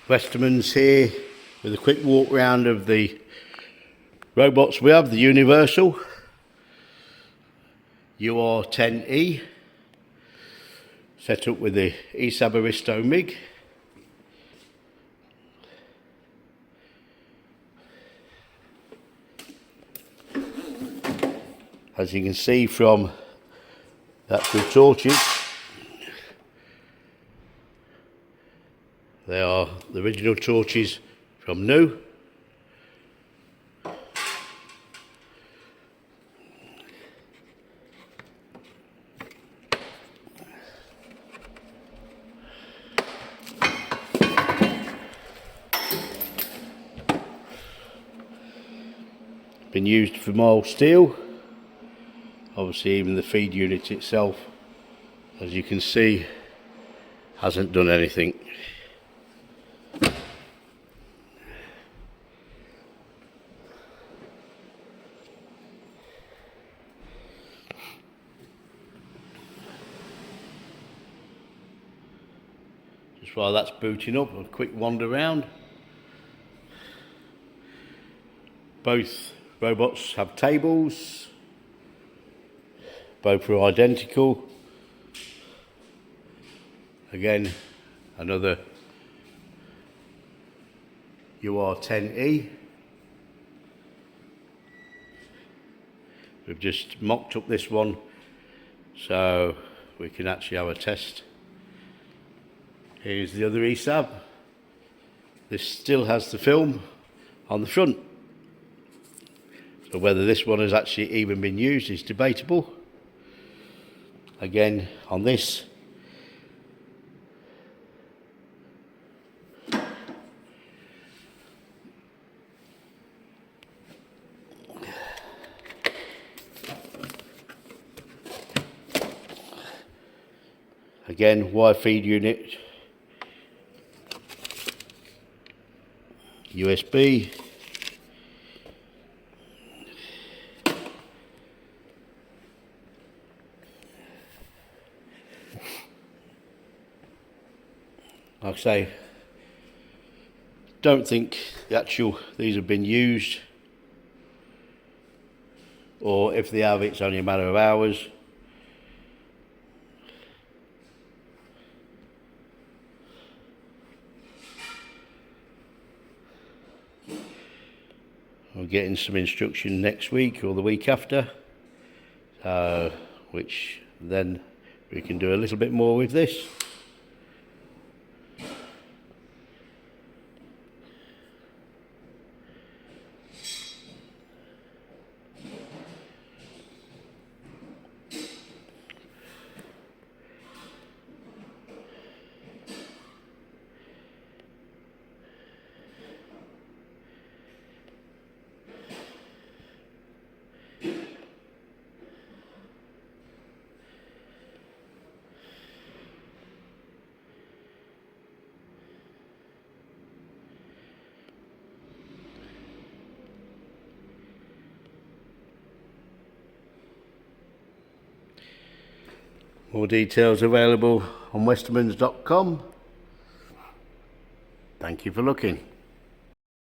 Westermans here with a quick walk round of the robots we have, the Universal UR10E, set up with the ESAB Aristo MIG. As you can see from the actual torches, they are the original torches from new. Been used for mild steel. Obviously even the feed unit itself, as you can see, hasn't done anything. Just while that's booting up, a quick wander round. Both robots have tables. Both are identical. Again, another UR10E. We've just mocked up this one so we can actually have a test. Here's the other ESAB. This still has the film on the front. So whether this one has actually even been used is debatable. Again, on this, again, wire feed unit, USB, like I say, don't think these have been used, or if they have, it's only a matter of hours. We're getting some instruction next week or the week after, which then we can do a little bit more with this. More details available on westermans.com. Thank you for looking.